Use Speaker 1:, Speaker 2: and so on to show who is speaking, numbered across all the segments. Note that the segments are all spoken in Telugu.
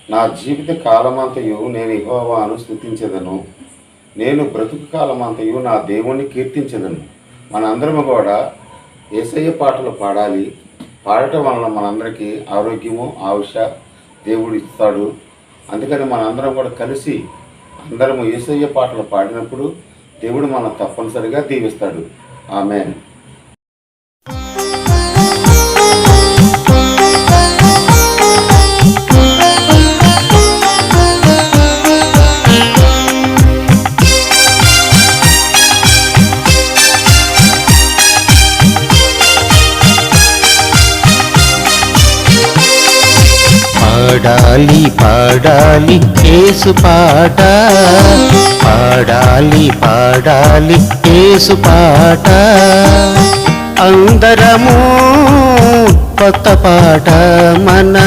Speaker 1: నా జీవిత కాలమంతయు నేను యెహోవాను స్తుతించెదను. నేను బ్రతుకు కాలమంతయు నా దేవుణ్ణి కీర్తించెదను. మనందరము కూడా యేసయ్య పాటలు పాడాలి. పాడటం వలన మనందరికీ ఆరోగ్యము ఆయుష దేవుడు ఇస్తాడు. అందుకని మనందరం కూడా కలిసి అందరము యేసయ్య పాటలు పాడినప్పుడు దేవుడు మనం తప్పనిసరిగా దీవిస్తాడు. ఆమేన్.
Speaker 2: పాడాలి పాడాలి యేసు పాట, పాడాలి పాడాలి యేసు పాట, అందరము కొత్త పాట, మన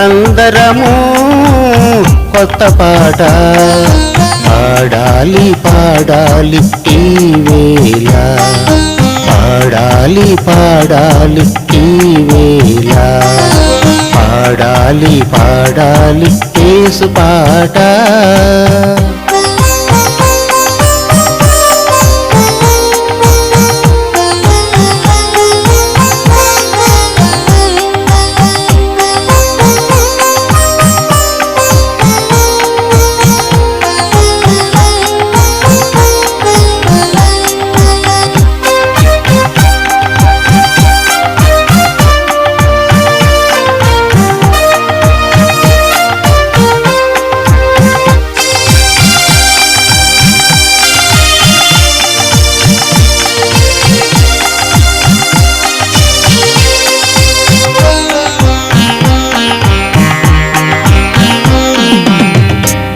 Speaker 2: అందరము కొత్త పాట, పాడాలి పాడాలి ఈ వేళ, పాడాలి పాడాలి ఈ వేళ, పాడాలి పాడాలి యేసు పాట.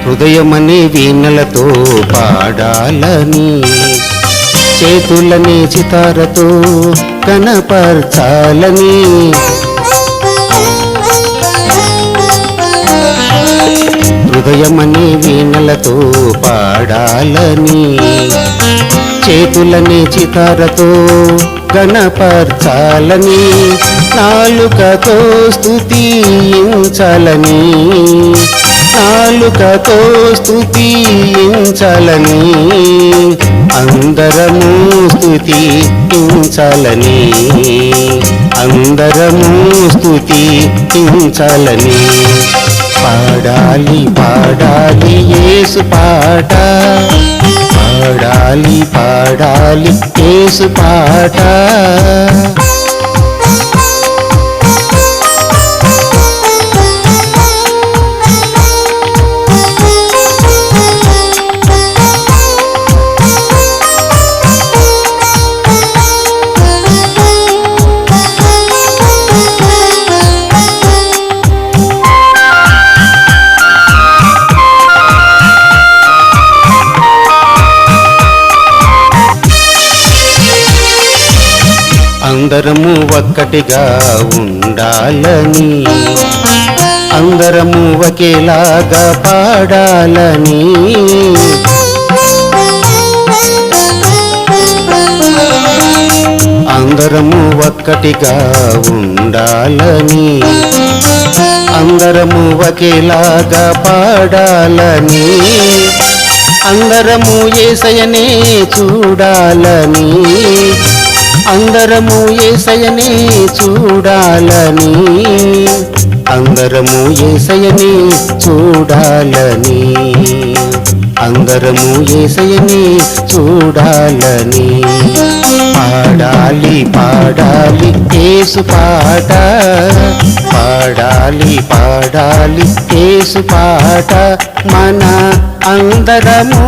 Speaker 2: హృదయమనే వీణలతో పాడాలని, చేతులనే చితారతో కనపర్చాలని, హృదయమనే వీణలతో పాడాలని, చేతులనే చితారతో గణపర్చాలని, నాలుకతో స్తుతించాలని, నాలుకతో స్తుతించాలని, అందరము స్తుతించాలని, అందరము స్తుతించాలని, పాడాలి పాడాలి యేసు పాట, పాడాలి పాడాలి యేసు పాట. అందరము ఒక్కటిగా ఉండాలని, అందరము ఒకేలాగా పాడాలని, అందరము ఒక్కటిగా ఉండాలని, అందరము ఒకేలాగా పాడాలని, అందరము యేసయ్యనే చూడాలని, అందరము యేసయ్యనే చూడాలని, అందరము యేసయ్యనే చూడాలని, అందరము యేసయ్యనే చూడాలని, పాడాలి పాడాలి యేసు పాట, పాడాలి పాడాలి యేసు పాట, మన అందరము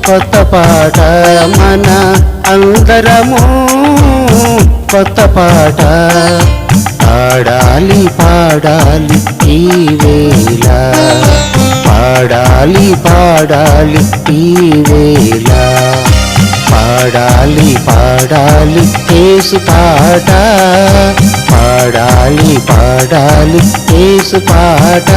Speaker 2: కొత్త పాట, మన అందరము కొత్త పాట, పాడాలి పాడాలి ఈ వేళ, పాడాలి పాడాలి ఈ వేళ, పాడాలి పాడాలి యేసు పాట, పాడాలి పాడాలి యేసు పాట.